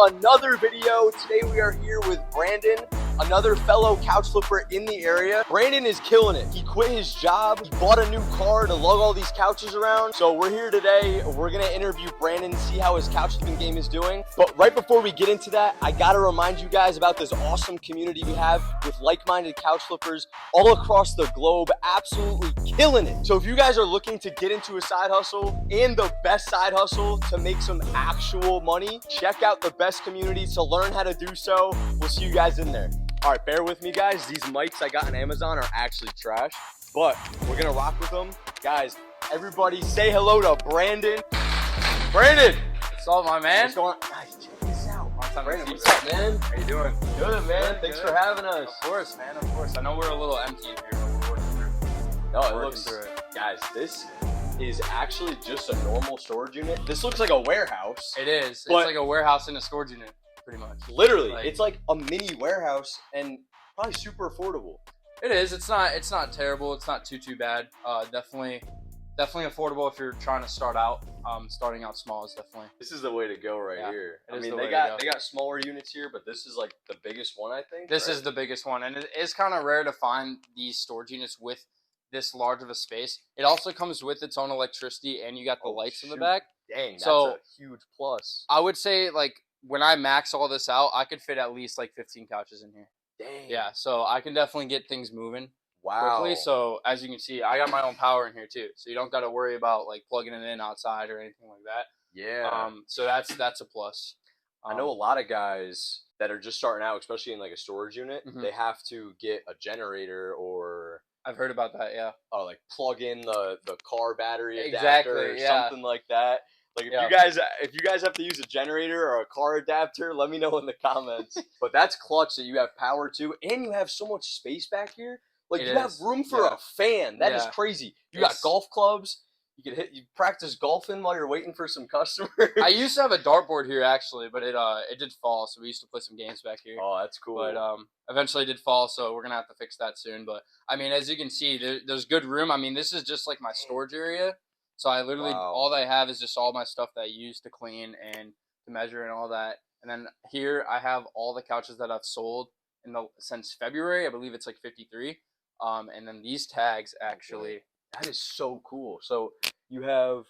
another video. Today we are here with Brandon, another fellow couch flipper in the area. Brandon is killing it. He quit his job, he bought a new car to lug all these couches around. So we're here today. We're gonna interview Brandon, see how his couch flipping game is doing. But right before we get into that, I gotta remind you guys about this awesome community we have with like-minded couch flippers all across the globe, absolutely killing it. So if you guys are looking to get into a side hustle and the best side hustle to make some actual money, check out the best community to learn how to do so. We'll see you guys in there. All right, bear with me, guys. These mics I got on Amazon are actually trash, but we're gonna rock with them. Guys, everybody say hello to Brandon. Brandon! What's up, my man? What's going on? Guys, check this out. Brandon, what's up, man? How you doing? Good, man. Thanks for having us. Of course, man. Of course. I know we're a little empty in here, but we're working through it. No, it looks, guys, this is actually just a normal storage unit. This looks like a warehouse. It is. It's like a warehouse in a storage unit, pretty much. Literally, it's like a mini warehouse and probably super affordable. It is. It's not terrible. It's not too bad. Definitely affordable if you're trying to start out. Starting out small is definitely. This is the way to go right here. I mean, they got smaller units here, but this is like the biggest one, I think. This is the biggest one, and it is kind of rare to find these storage units with this large of a space. It also comes with its own electricity, and you got the lights in the back. Dang, that's a huge plus. I would say, like, when I max all this out, I could fit at least like 15 couches in here. Dang. Yeah, so I can definitely get things moving Wow. quickly. So as you can see, I got my own power in here too. So you don't got to worry about like plugging it in outside or anything like that. Yeah. So that's a plus. I know a lot of guys that are just starting out, especially in like a storage unit, they have to get a generator or I've heard about that, yeah. Like plug in the car battery adapter or something like that. Like if you guys have to use a generator or a car adapter, let me know in the comments. But that's clutch that you have power to, and you have so much space back here. Like you have room for a fan. That is crazy. You got golf clubs. You practice golfing while you're waiting for some customers. I used to have a dartboard here actually, but it did fall, so we used to play some games back here. Oh, that's cool. But eventually it did fall, so we're gonna have to fix that soon. But I mean, as you can see, there's good room. I mean, this is just like my storage area. So I literally all that I have is just all my stuff that I use to clean and to measure and all that. And then here I have all the couches that I've sold since February. I believe it's like 53. And then these tags actually. That is so cool. So you have,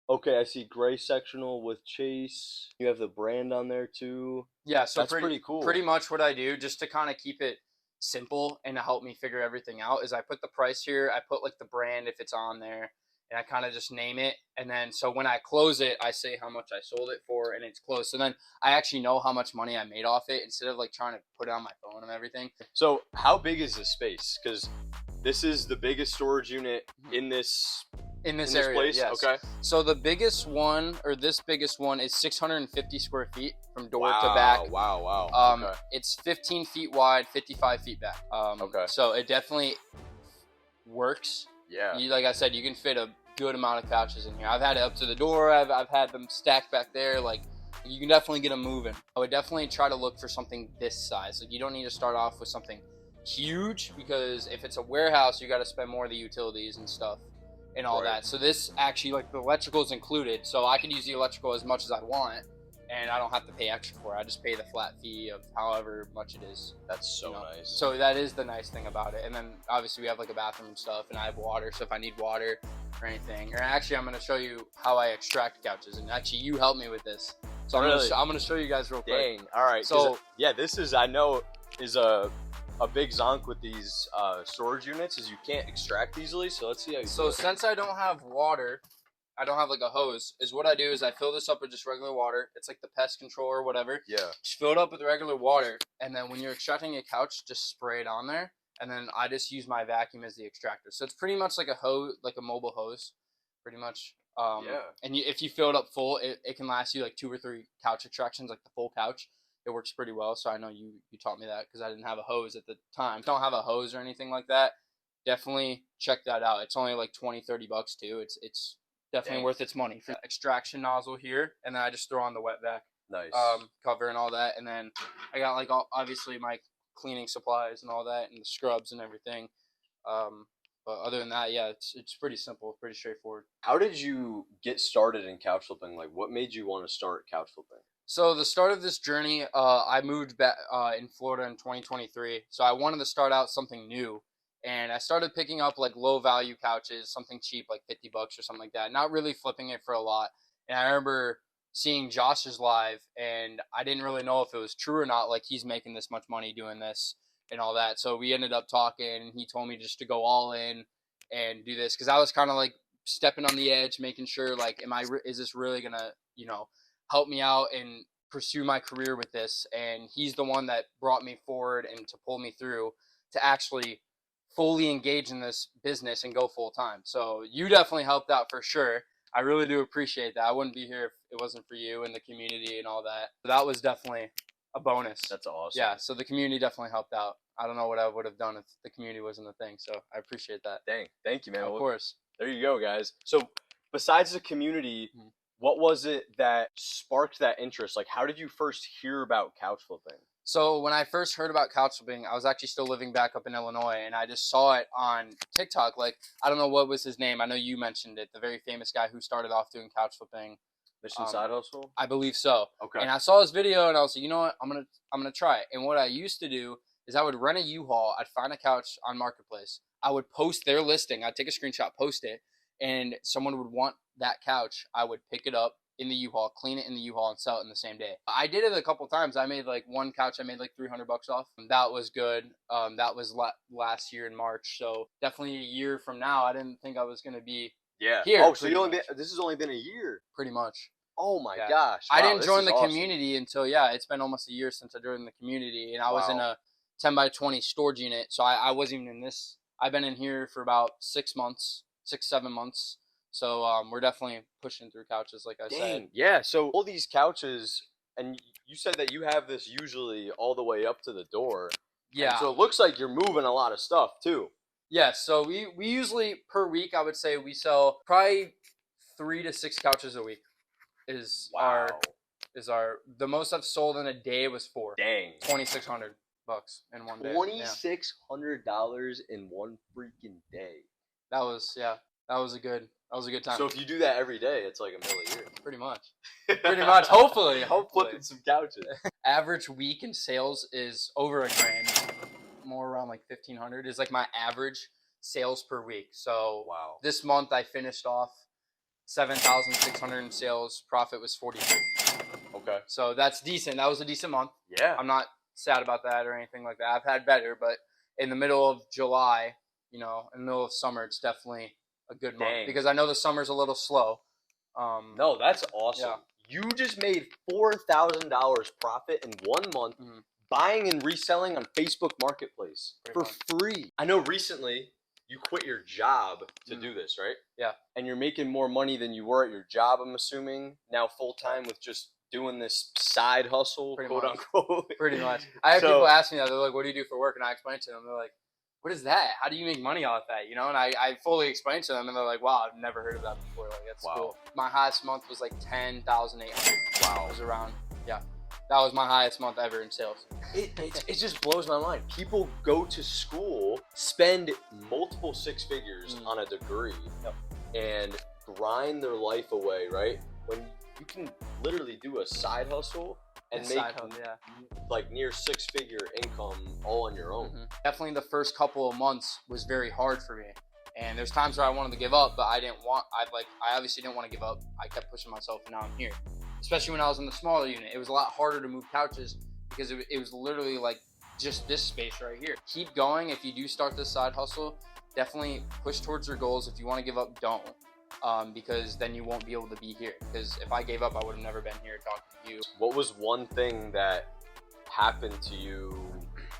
I see gray sectional with Chase. You have the brand on there too. Yeah, so that's pretty cool. Pretty much what I do, just to kind of keep it simple and to help me figure everything out, is I put the price here. I put like the brand if it's on there, and I kind of just name it. And then so when I close it, I say how much I sold it for, and it's closed. So then I actually know how much money I made off it instead of like trying to put it on my phone and everything. So how big is this space? Because this is the biggest storage unit in this area, place? Yes. Okay. So the biggest one, or this biggest one, is 650 square feet from door to back. Wow. It's 15 feet wide, 55 feet back. So it definitely works. Yeah. Like I said, you can fit a good amount of couches in here. I've had it up to the door. I've had them stacked back there. Like, you can definitely get them moving. I would definitely try to look for something this size. Like, you don't need to start off with something huge, because if it's a warehouse, you got to spend more of the utilities and stuff and all that. So this actually, like, the electrical is included, so I can use the electrical as much as I want, and I don't have to pay extra for it. I just pay the flat fee of however much it is. That's so nice. So that is the nice thing about it. And then obviously we have like a bathroom and stuff, and I have water, so if I need water or anything, or actually I'm going to show you how I extract couches, and actually you helped me with this, so I'm going to show you guys real quick. Dang. All right. So yeah, this is, I know, is a big zonk with these storage units, is you can't extract easily. So let's see how you do it. Since I don't have water, I don't have like a hose, is what I do is I fill this up with just regular water. It's like the pest control or whatever. Yeah. Just fill it up with regular water, and then when you're extracting a couch, just spray it on there, and then I just use my vacuum as the extractor. So it's pretty much like a hose, like a mobile hose, pretty much. And if you fill it up full, it can last you like 2 or 3 couch extractions, like the full couch. It works pretty well. So I know you taught me that because I didn't have a hose at the time. If you don't have a hose or anything like that, definitely check that out. It's only like $20-$30 too. It's definitely worth its money. For extraction nozzle here, and then I just throw on the wet vac cover and all that, and then I got like obviously my cleaning supplies and all that, and the scrubs and everything. But other than that, yeah, it's pretty simple, pretty straightforward. How did you get started in couch flipping? Like, what made you want to start couch flipping? So the start of this journey, I moved back in Florida in 2023. So I wanted to start out something new, and I started picking up like low value couches, something cheap like 50 bucks or something like that. Not really flipping it for a lot. And I remember seeing Josh's live, and I didn't really know if it was true or not. Like he's making this much money doing this and all that. So we ended up talking, and he told me just to go all in and do this because I was kind of like stepping on the edge, making sure like, is this really gonna help me out and pursue my career with this? And he's the one that brought me forward and to pull me through to actually fully engage in this business and go full time. So you definitely helped out for sure. I really do appreciate that. I wouldn't be here if it wasn't for you and the community and all that. That was definitely a bonus. That's awesome. Yeah, so the community definitely helped out. I don't know what I would have done if the community wasn't a thing. So I appreciate that. Dang, thank you, man. Of course. There you go, guys. So besides the community, what was it that sparked that interest? Like, how did you first hear about couch flipping? So when I first heard about couch flipping, I was actually still living back up in Illinois, and I just saw it on TikTok. Like, I don't know what was his name. I know you mentioned it. The very famous guy who started off doing couch flipping. Mission Side Hustle? I believe so. Okay. And I saw his video, and I was like, you know what? I'm gonna try it. And what I used to do is I would rent a U-Haul. I'd find a couch on Marketplace. I would post their listing. I'd take a screenshot, post it, and someone would want that couch. I would pick it up in the U-Haul, clean it in the U-Haul, and sell it in the same day. I did it a couple times. I made like one couch, I made like $300 off. That was good. That was last year in March. So definitely a year from now, I didn't think I was going to be here. Oh, so this has only been a year. Pretty much. Oh my gosh. Wow, I didn't join the community until, it's been almost a year since I joined the community. And I was in a 10 by 20 storage unit. So I wasn't even in this. I've been in here for about 7 months. So we're definitely pushing through couches, like I said. Yeah, so all these couches, and you said that you have this usually all the way up to the door. Yeah. And so it looks like you're moving a lot of stuff, too. Yeah, so we usually, per week, I would say we sell probably 3 to 6 couches a week is the most I've sold in a day was 4. Dang. $2,600 in one day. $2,600 in one freaking day. That was a good time. So if you do that every day, it's like $1 million a year. Pretty much. Hopefully. Flipping some couches. Average week in sales is over $1,000. More around like 1,500 is like my average sales per week. So this month I finished off 7,600 in sales. Profit was 43. Okay. So that's decent. That was a decent month. Yeah. I'm not sad about that or anything like that. I've had better, but in the middle of July, in the middle of summer, it's definitely a good month because I know the summer's a little slow. No, that's awesome. Yeah. You just made $4,000 profit in 1 month buying and reselling on Facebook Marketplace for free. I know recently you quit your job to do this, right? Yeah. And you're making more money than you were at your job, I'm assuming, now full-time with just doing this side hustle, quote-unquote. Pretty much. I have people ask me that. They're like, what do you do for work? And I explain to them. They're like, what is that? How do you make money off that? And I fully explain to them, and they're like, wow, I've never heard of that before. Like, that's cool. My highest month was like 10,800. Wow. It was around, that was my highest month ever in sales. It just blows my mind. People go to school, spend multiple 6 figures on a degree, and grind their life away, right? When you can literally do a side hustle and make like near 6-figure income all on your own. Definitely the first couple of months was very hard for me. And there's times where I wanted to give up, but I obviously didn't want to give up. I kept pushing myself, and now I'm here. Especially when I was in the smaller unit. It was a lot harder to move couches because it was literally like just this space right here. Keep going. If you do start this side hustle, definitely push towards your goals. If you want to give up, don't. Because then you won't be able to be here. Because if I gave up, I would have never been here talking to you. What was one thing that happened to you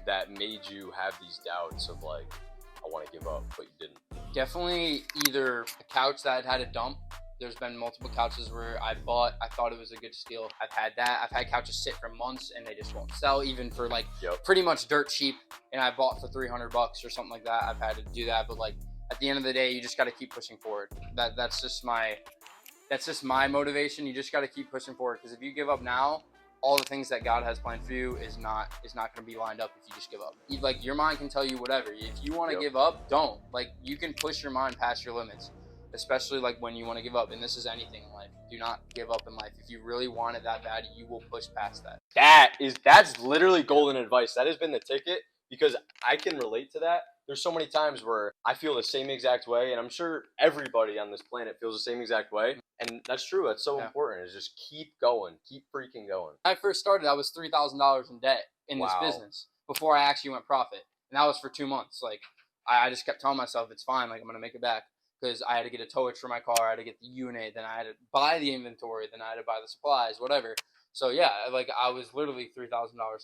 that made you have these doubts of like, I want to give up, but you didn't? Definitely either a couch that had a dump. There's been multiple couches where I thought it was a good steal. I've had that. I've had couches sit for months and they just won't sell, even for like pretty much dirt cheap. And I bought for $300 or something like that. I've had to do that, but like at the end of the day, you just got to keep pushing forward. That's just my motivation. You just got to keep pushing forward, because if you give up now, all the things that God has planned for you is not going to be lined up if you just give up. Like, your mind can tell you whatever. If you want to give up, don't. Like, you can push your mind past your limits. especially like when you want to give up. And this is anything in life. Do not give up in life. If you really want it that bad, you will push past that. That's literally golden advice. That has been the ticket, because I can relate to that. There's so many times where I feel the same exact way, and I'm sure everybody on this planet feels the same exact way. And that's true. That's so important, is just keep going. Keep freaking going. When I first started, I was $3,000 in debt in this business before I actually went profit. And that was for 2 months. Like, I just kept telling myself, it's fine. Like, I'm going to make it back. Because I had to get a towage for my car. I had to get the unit. Then I had to buy the inventory. Then I had to buy the supplies, whatever. So, yeah, like, I was literally $3,000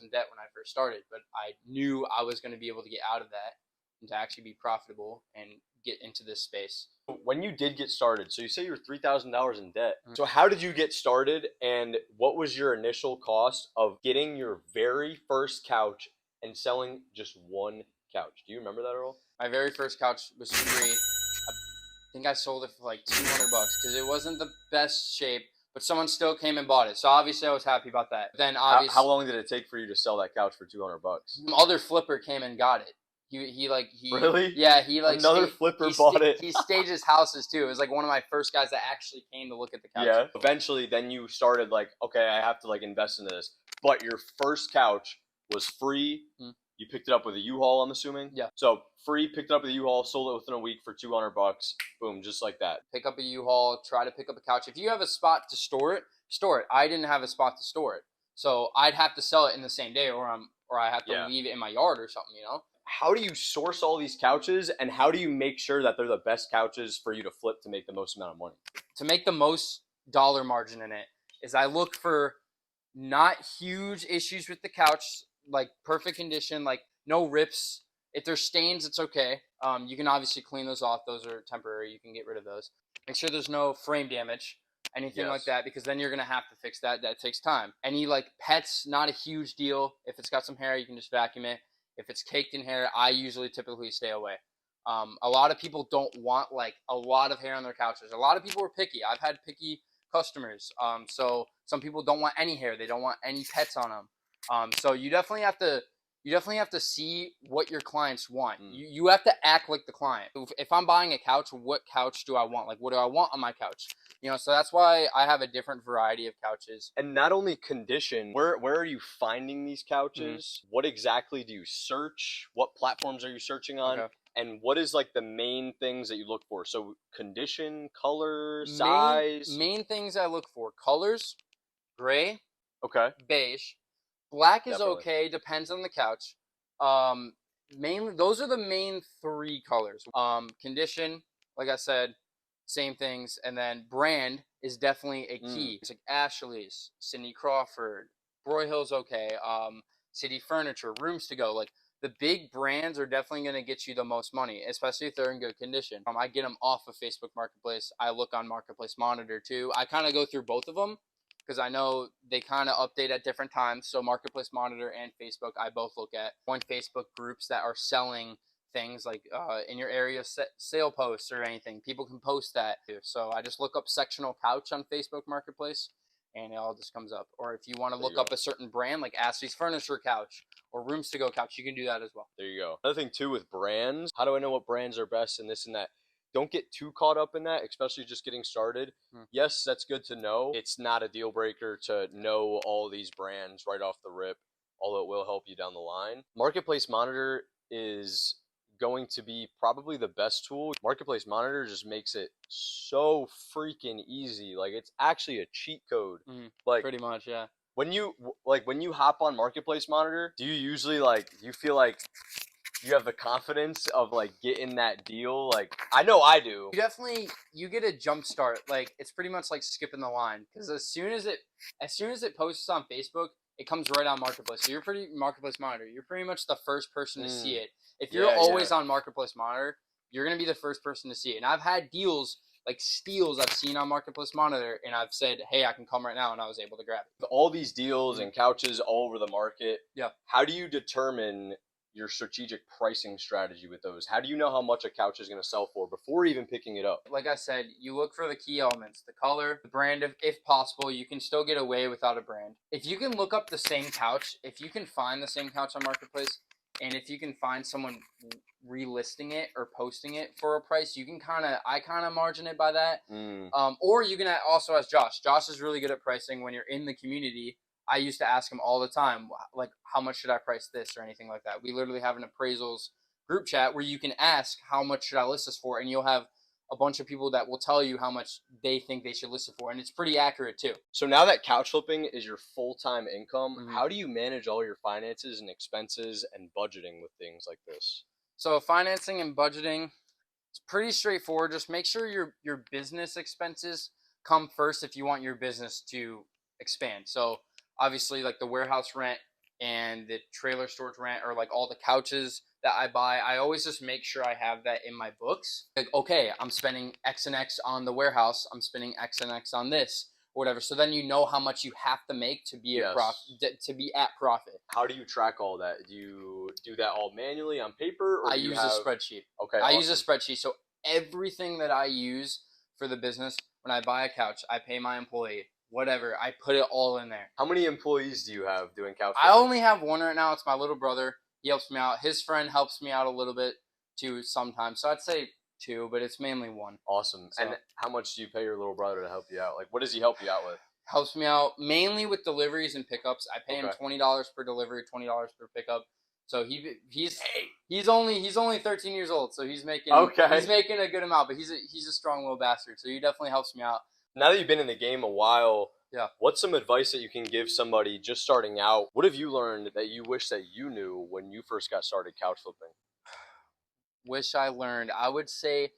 in debt when I first started. But I knew I was going to be able to get out of that and to actually be profitable and get into this space. When you did get started, so you say you were $3,000 in debt. So how did you get started, and what was your initial cost of getting your very first couch and selling just one couch? Do you remember that at all? My very first couch was free. I think I sold it for like $200 because it wasn't the best shape, but someone still came and bought it. So obviously I was happy about that. Then obviously, how long did it take for you to sell that couch for $200? Some other flipper came and got it. He really? Yeah, he like another flipper bought it. He stages houses too. It was like one of my first guys that actually came to look at the couch. Yeah. Eventually, then you started like, okay, I have to like invest into this. But your first couch was free. You picked it up with a U-Haul, I'm assuming. Yeah. So free, picked it up with a U-Haul, sold it within a week for $200. Boom, just like that. Pick up a U-Haul. Try to pick up a couch. If you have a spot to store it, store it. I didn't have a spot to store it, so I'd have to sell it in the same day, or I have to leave it in my yard or something. You know. How do you source all these couches, and how do you make sure that they're the best couches for you to flip to make the most amount of money? To make the most dollar margin in it is I look for not huge issues with the couch, like perfect condition, like no rips. If there's stains, it's okay. You can obviously clean those off. Those are temporary. You can get rid of those. Make sure there's no frame damage, anything like that, because then you're going to have to fix that. That takes time. Any like pets, not a huge deal. If it's got some hair, you can just vacuum it. If it's caked in hair, I typically stay away. A lot of people don't want like a lot of hair on their couches. A lot of people are picky. I've had picky customers. So some people don't want any hair. They don't want any pets on them. So you definitely have to see what your clients want. You have to act like the client. If I'm buying a couch, what couch do I want? Like, what do I want on my couch? You know, so that's why I have a different variety of couches. And not only condition, where are you finding these couches? What exactly do you search? What platforms are you searching on? Okay. And what is like the main things that you look for? So condition, color, size? Main things I look for: colors, gray, beige. Black is okay, depends on the couch. Mainly, those are the main 3 colors. Condition, like I said, same things. And then brand is definitely a key. It's like Ashley's, Cindy Crawford, Broyhill's okay, City Furniture, Rooms to Go. Like, the big brands are definitely going to get you the most money, especially if they're in good condition. I get them off of Facebook Marketplace. I look on Marketplace Monitor too. I kind of go through both of them, because I know they kind of update at different times. So Marketplace Monitor and Facebook, I both look at. One Facebook groups that are selling things like in your area, sale posts or anything. People can post that. So I just look up sectional couch on Facebook Marketplace, and it all just comes up. Or if you want to look up a certain brand like Ashley's Furniture Couch or Rooms to Go Couch, you can do that as well. There you go. Another thing too with brands, how do I know what brands are best and this and that? Don't get too caught up in that, especially just getting started. Yes, that's good to know. It's not a deal breaker to know all these brands right off the rip, although it will help you down the line. Marketplace Monitor is going to be probably the best tool. Marketplace Monitor just makes it so freaking easy. Like, it's actually a cheat code. Like, pretty much, yeah. When you hop on Marketplace Monitor, do you usually you feel like you have the confidence of like getting that deal? Like, I know I do. You get a jump start. Like, it's pretty much like skipping the line, because as soon as it posts on Facebook, it comes right on Marketplace. So Marketplace Monitor, you're pretty much the first person to see it. If you're always on Marketplace Monitor, you're gonna be the first person to see it. And I've had deals, like steals I've seen on Marketplace Monitor, and I've said, hey, I can come right now, and I was able to grab it. All these deals and couches all over the market. Yeah. How do you determine your strategic pricing strategy with those? How do you know how much a couch is going to sell for before even picking it up? Like I said, you look for the key elements: the color, the brand. If possible, you can still get away without a brand. If you can look up the same couch, if you can find the same couch on Marketplace and if you can find someone relisting it or posting it for a price, you can I kind of margin it by that. Or you can also ask Josh. Josh is really good at pricing when you're in the community. I used to ask him all the time, like, how much should I price this or anything like that. We literally have an appraisals group chat where you can ask, how much should I list this for? And you'll have a bunch of people that will tell you how much they think they should list it for. And it's pretty accurate too. So now that couch flipping is your full-time income, how do you manage all your finances and expenses and budgeting with things like this? So financing and budgeting, it's pretty straightforward. Just make sure your business expenses come first if you want your business to expand. So obviously, like the warehouse rent and the trailer storage rent, or like all the couches that I buy, I always just make sure I have that in my books. Like, okay, I'm spending X and X on the warehouse, I'm spending X and X on this, or whatever. So then you know how much you have to make to be at profit. How do you track all that? Do you do that all manually on paper? Or I use a spreadsheet. Okay, I use a spreadsheet. So everything that I use for the business, when I buy a couch, I pay my employee, whatever, I put it all in there. How many employees do you have doing couch flipping? I only have one right now. It's my little brother. He helps me out. His friend helps me out a little bit too sometimes. So I'd say 2, but it's mainly 1. Awesome. So, and how much do you pay your little brother to help you out? Like, what does he help you out with? Helps me out mainly with deliveries and pickups. I pay him $20 per delivery, $20 per pickup. So he's only 13 years old, so he's making a good amount. But he's a strong little bastard. So he definitely helps me out. Now that you've been in the game a while, what's some advice that you can give somebody just starting out? What have you learned that you wish that you knew when you first got started couch flipping? Wish I learned. I would say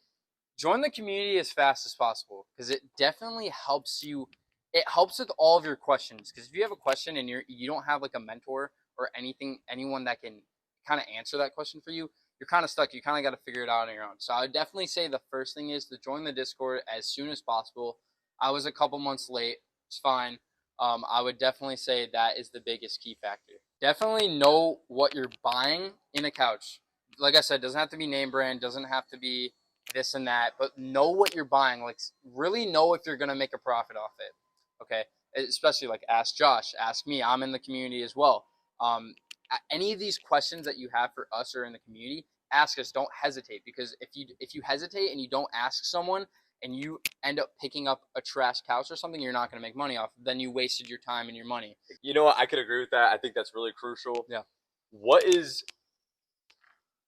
join the community as fast as possible, because it definitely helps you. It helps with all of your questions, because if you have a question and you don't have like a mentor or anyone that can kind of answer that question for you, you're kind of stuck. You kind of got to figure it out on your own. So I would definitely say the first thing is to join the Discord as soon as possible. I was a couple months late. It's fine. I would definitely say that is the biggest key factor. Definitely know what you're buying in a couch. Like I said, doesn't have to be name brand, doesn't have to be this and that, but know what you're buying. Like, really know if you're going to make a profit off it. Okay? Especially like ask Josh, ask me. I'm in the community as well. Any of these questions that you have for us or in the community, ask us. Don't hesitate, because if you hesitate and you don't ask someone and you end up picking up a trash couch or something, you're not going to make money off. Then you wasted your time and your money. You know what? I could agree with that. I think that's really crucial. Yeah.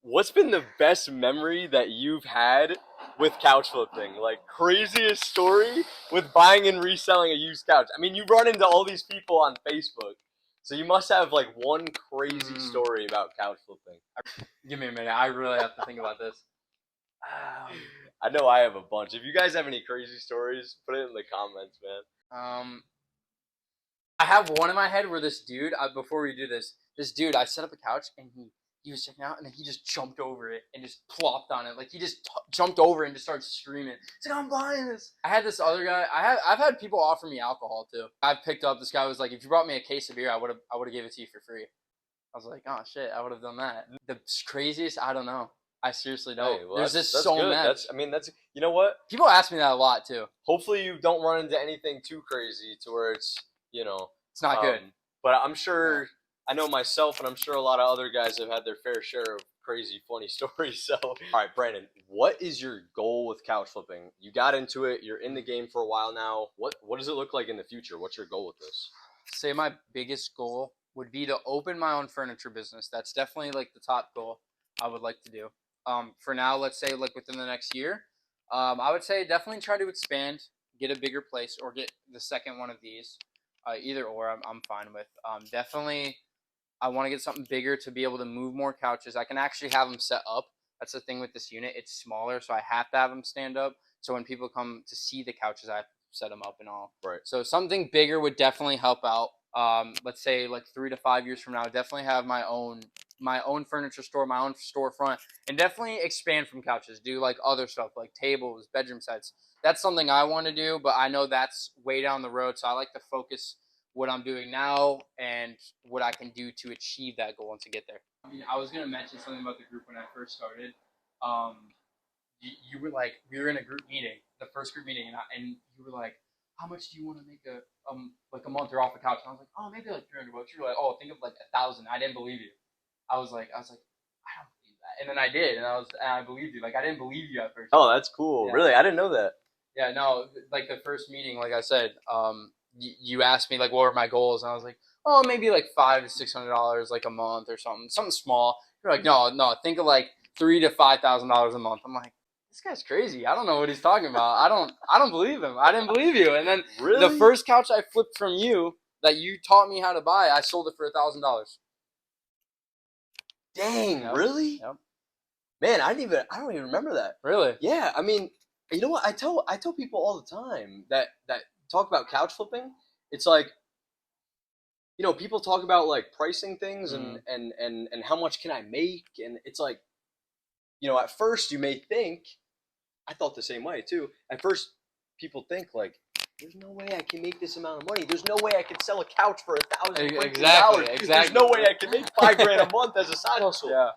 What's been the best memory that you've had with couch flipping? Like, craziest story with buying and reselling a used couch. I mean, you run into all these people on Facebook, so you must have like one crazy story about couch flipping. Give me a minute. I really have to think about this. I know I have a bunch. If you guys have any crazy stories, put it in the comments, man. I have one in my head where this dude, before we do this dude, I set up a couch and he was checking out, and then he just jumped over it and just plopped on it. Like, he just jumped over it and just started screaming. He's like, I'm buying this. I had this other guy. I've had people offer me alcohol too. I picked up, this guy was like, if you brought me a case of beer, I would have gave it to you for free. I was like, oh shit, I would have done that. The craziest, I don't know. I seriously don't. Hey, well, there's just so many. That's you know what? People ask me that a lot too. Hopefully you don't run into anything too crazy to where it's it's not good. But I'm sure I know myself, and I'm sure a lot of other guys have had their fair share of crazy, funny stories. So, all right, Brandon, what is your goal with couch flipping? You got into it. You're in the game for a while now. What does it look like in the future? What's your goal with this? Say my biggest goal would be to open my own furniture business. That's definitely like the top goal I would like to do. For now, let's say like within the next year, I would say definitely try to expand, get a bigger place, or get the second one of these. Either or, I'm fine with. Definitely, I want to get something bigger to be able to move more couches. I can actually have them set up. That's the thing with this unit. It's smaller, so I have to have them stand up. So when people come to see the couches, I have to set them up and all. Right. So something bigger would definitely help out. Let's say like 3 to 5 years from now, definitely have my own furniture store, my own storefront, and definitely expand from couches. Do like other stuff like tables, bedroom sets. That's something I want to do, but I know that's way down the road. So I like to focus what I'm doing now and what I can do to achieve that goal and to get there. I mean, I was gonna mention something about the group when I first started. You were like, we were in a group meeting, the first group meeting, and you were like, how much do you want to make a month or off a couch? And I was like, oh, maybe like $300. You were like, oh, think of like 1,000. I didn't believe you. I was like, I don't believe that. And then I did, and I believed you. Like I didn't believe you at first. Oh, that's cool. Yeah. Really, I didn't know that. Yeah, no, like the first meeting, like I said, you asked me like what were my goals, and I was like, oh, maybe like $500 to $600 like a month or something small. You're like, no, think of like $3,000 to $5,000 a month. I'm like, this guy's crazy. I don't know what he's talking about. I don't believe him. I didn't believe you. And then Really? the first couch I flipped from you that you taught me how to buy, I sold it for $1,000. Dang, Yep. really? Yep. Man, I don't even remember that. Really? Yeah, I mean, you know what? I tell people all the time that talk about couch flipping. It's like, you know, people talk about like pricing things and how much can I make, and it's like, you know, at first you may think, I thought the same way too. At first, people think like, there's no way I can make this amount of money. There's no way I could sell a couch for $1,000. Exactly. There's no way I can make $5,000 a month as a side hustle. Yeah.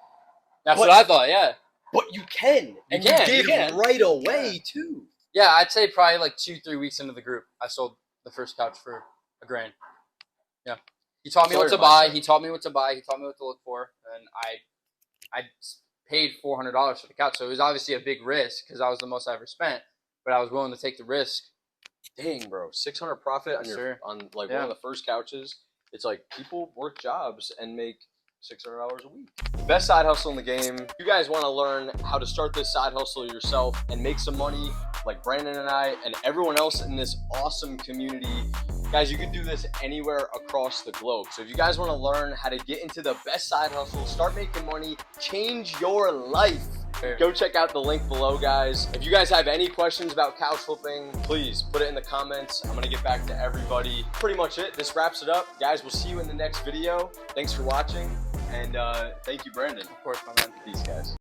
That's what I thought. Yeah. But you can, and you did right away too. Yeah, I'd say probably like 2-3 weeks into the group, I sold the first couch for $1,000. Yeah, he taught me what to buy. He taught me what to buy. He taught me what to look for, and I paid $400 for the couch. So it was obviously a big risk because that was the most I ever spent, but I was willing to take the risk. Dang, bro, 600 profit on like one of the first couches. It's like people work jobs and make $600 a week. Best side hustle in the game. If you guys want to learn how to start this side hustle yourself and make some money like Brandon and I and everyone else in this awesome community, guys, you can do this anywhere across the globe. So if you guys want to learn how to get into the best side hustle, start making money, change your life, go check out the link below, guys. If you guys have any questions about couch flipping, please put it in the comments. I'm gonna get back to everybody. Pretty much it. This wraps it up. Guys, we'll see you in the next video. Thanks for watching, and thank you, Brandon. Of course, my man. Peace, guys.